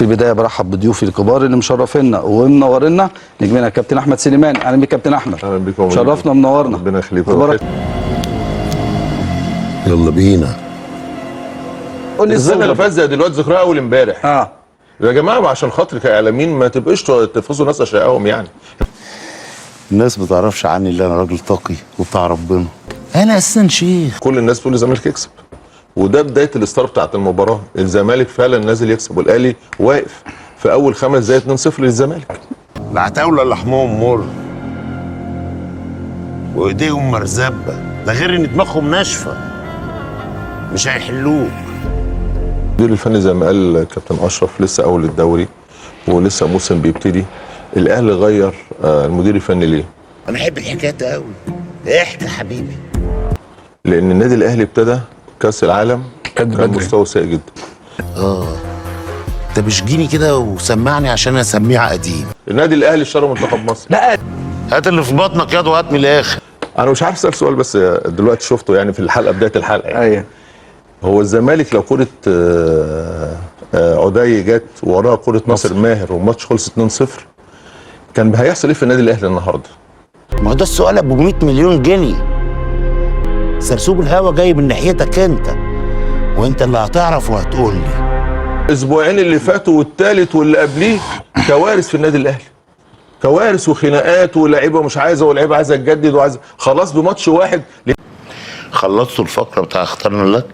في البدايه برحب بضيوفي الكبار اللي مشرفينا ومنورينا، نجمنا الكابتن احمد سليمان. اهلا بيك كابتن احمد. اهلا بيكم، شرفنا ومنورنا. ربنا يخليك. يلا بينا. قول لي السنه اللي فاتت زي دلوقتي ذكرها اول امبارح. يا جماعه عشان خاطر كاعلاميين ما تبقوش تفوزوا ناس اشيائهم يعني. الناس ما تعرفش عني اللي انا راجل تقي وبتاع ربنا. انا اساسا شيخ. كل الناس بتقول الزمالك يكسب، وده بدايه الاستار بتاعت المباراه. الزمالك فعلا نازل يكسب، والاهلي واقف في اول 5 دقايق 2-0 للزمالك. العتاوله لحمهم مر وايديهم مرزبه، ده غير ان دماغهم ناشفه، مش هيحلوك. المدير الفني زي ما قال كابتن اشرف لسه اول الدوري ولسه موسم بيبتدي. الاهلي غير المدير الفني ليه؟ انا احب الحكايات قوي. احكي يا حبيبي. لان النادي الاهلي ابتدى كاس العالم كان مستوى سيء جدا. انت مش جيني كده وسمعني عشان اسميها قديم. النادي الاهلي اشترى منتخب مصر. لا هات اللي في بطنك ياض وهات من الاخر. انا مش عارف اسال سؤال بس دلوقتي شفته يعني في الحلقه بدايه الحلقه يعني. ايوه. هو الزمالك لو كره عدي جت وراها كره ناصر ماهر والماتش خلص 2-0 كان هيحصل ايه في النادي الاهلي النهارده؟ ما هو ده السؤال ابو 100 مليون جنيه. سرسوب الهوا جاي من ناحيتك انت، وانت اللي هتعرف وهتقول لي. الاسبوعين اللي فاتوا والثالث واللي قبليه كوارث في النادي الاهلي. كوارث وخناقات ولاعيبه مش عايزه ولاعيبه عايزه تجدد وعايزه خلاص بماتش واحد. خلصتوا الفقره بتاع اخترنا لك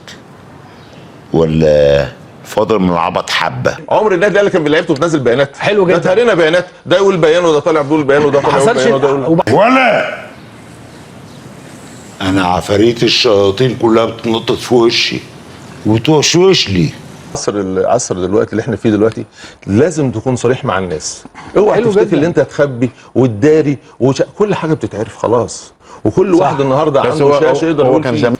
ولا فاضل من العبط حبه؟ عمر النادي الاهلي كان بلعيبته بتنزل بيانات. حلو جدا. ده تهرينا بيانات، ده يقول بيان وده طالع بيقول بيان وده طالع يقول بيان وده يقول. ولا انا عفاريت الشياطين كلها بتنطط في وشي وتوشوش لي. العصر دلوقتي اللي احنا فيه دلوقتي لازم تكون صريح مع الناس. اوعى تفتكر ان انت هتخبي وتداري كل حاجه بتتعرف خلاص، وكل واحد النهارده عنده شاشه يقدر يقول فيه.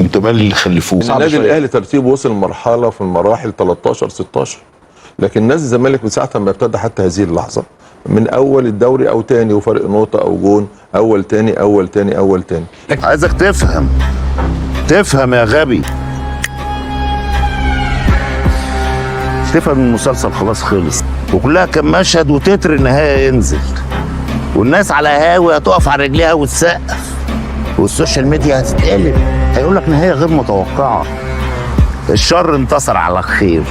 انت مال اللي خلفوه. النادي الاهلي ترتيبه وصل مرحله في المراحل 13 16، لكن نادي الزمالك من ساعه ما ابتدى حتى هذه اللحظه من اول الدوري او تاني وفرق نقطه او جون، اول تاني اول تاني اول تاني. عايزك تفهم يا غبي. تفهم المسلسل خلاص خلص، وكلها كان مشهد وتتر النهايه ينزل، والناس على هاوي هتقف على رجليها وتسقف، والسوشيال ميديا هتتقلب، هيقول لك نهايه غير متوقعه. الشر انتصر على الخير.